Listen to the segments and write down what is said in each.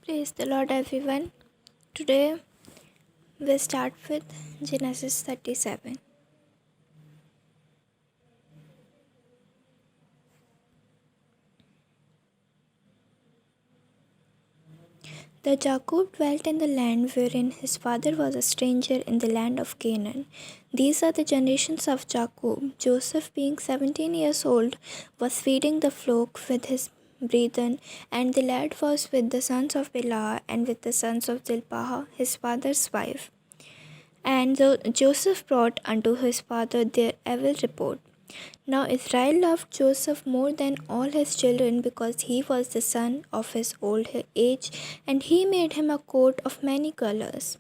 Praise the Lord, everyone. Today we start with Genesis 37. The Jacob dwelt in the land wherein his father was a stranger in the land of Canaan. These are the generations of Jacob. Joseph, being 17 years old, was feeding the flock with his brethren, and the lad was with the sons of Bilhah and with the sons of Zilpah, his father's wife. And Joseph brought unto his father their evil report. Now Israel loved Joseph more than all his children, because he was the son of his old age, and he made him a coat of many colors.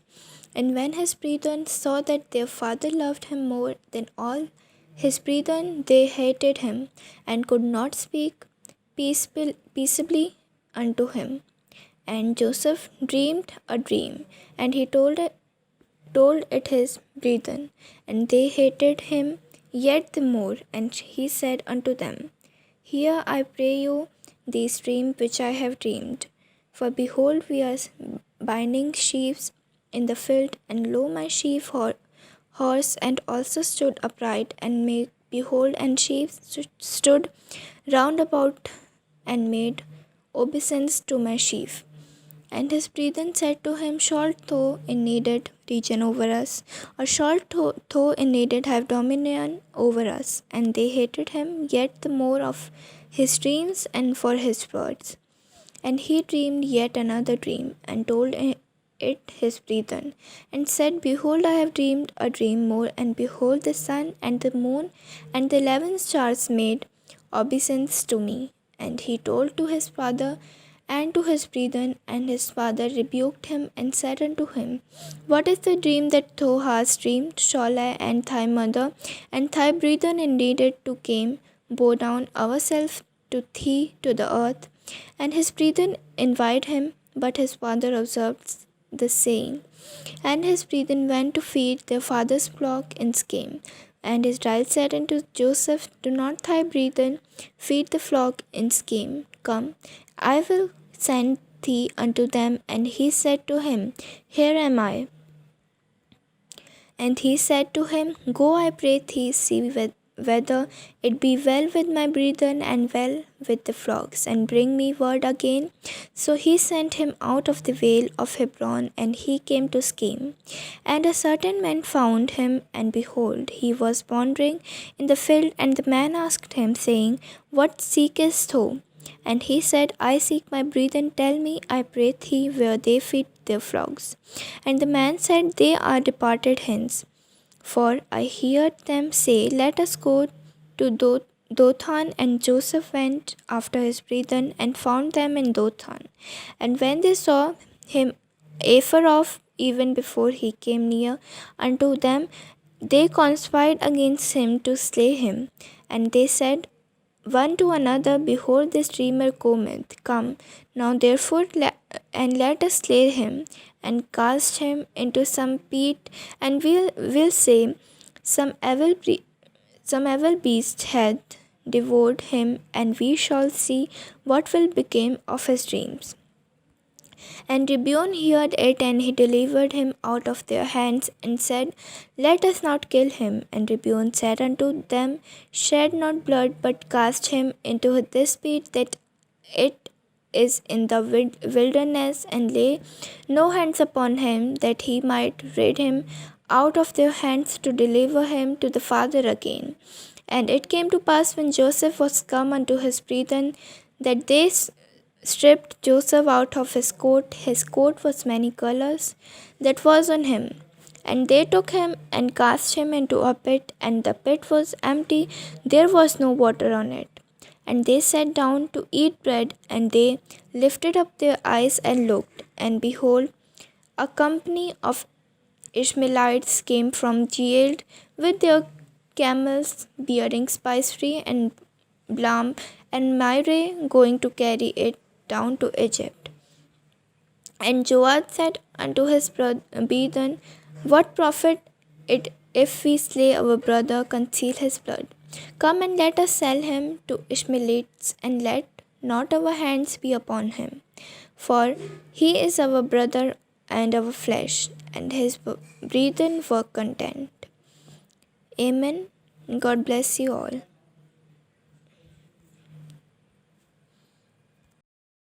And when his brethren saw that their father loved him more than all his brethren, they hated him, and could not speak peaceably unto him. And Joseph dreamed a dream, and he told it his brethren, and they hated him yet the more. And he said unto them, Hear, I pray you, this dream which I have dreamed. For behold, we are binding sheaves in the field, and lo, my sheaf horse and also stood upright, and behold, and sheaves stood round about, and made obeisance to my sheaf. And his brethren said to him, Shalt thou indeed region over us, or shalt thou indeed have dominion over us? And they hated him yet the more of his dreams and for his words. And he dreamed yet another dream, and told it his brethren, and said, Behold, I have dreamed a dream more, and behold, the sun and the moon and the 11 stars made obeisance to me. And he told to his father and to his brethren, and his father rebuked him and said unto him, What is the dream that thou hast dreamed? Shall I and thy mother and thy brethren indeed to came, bow down ourselves to thee to the earth? And his brethren invited him, but his father observed the saying. And his brethren went to feed their father's flock in Shechem. And Israel said unto Joseph, Do not thy brethren feed the flock in Shechem? Come, I will send thee unto them. And he said to him, Here am I. And he said to him, Go, I pray thee, see whether it be well with my brethren and well with the flocks, and bring me word again. So he sent him out of the vale of Hebron, and he came to Shechem. And a certain man found him, and behold, he was wandering in the field. And the man asked him, saying, What seekest thou? And he said, I seek my brethren. Tell me, I pray thee, where they feed their flocks. And the man said, They are departed hence. For I heard them say, Let us go to Dothan. And Joseph went after his brethren, and found them in Dothan. And when they saw him afar off, even before he came near unto them, they conspired against him to slay him. And they said one to another, Behold, this dreamer cometh. Come now therefore, and let us slay him, and cast him into some pit, and we'll say, some evil beast hath devoured him, and we shall see what will become of his dreams. And Gibeon heard it, and he delivered him out of their hands, and said, Let us not kill him. And Gibeon said unto them, Shed not blood, but cast him into this pit, that it is in the wilderness, and lay no hands upon him, that he might rid him out of their hands, to deliver him to the father again. And it came to pass, when Joseph was come unto his brethren, that they stripped Joseph out of his coat. His coat was many colors that was on him. And they took him and cast him into a pit, and the pit was empty, there was no water on it. And they sat down to eat bread, and they lifted up their eyes and looked, and behold, a company of Ishmaelites came from Gilead with their camels, bearing spicery and balm and myrrh, going to carry it down to Egypt. And Joab said unto his brethren, What profit it if we slay our brother, conceal his blood? Come and let us sell him to Ishmaelites, and let not our hands be upon him. For he is our brother and our flesh, and his brethren were content. Amen. God bless you all.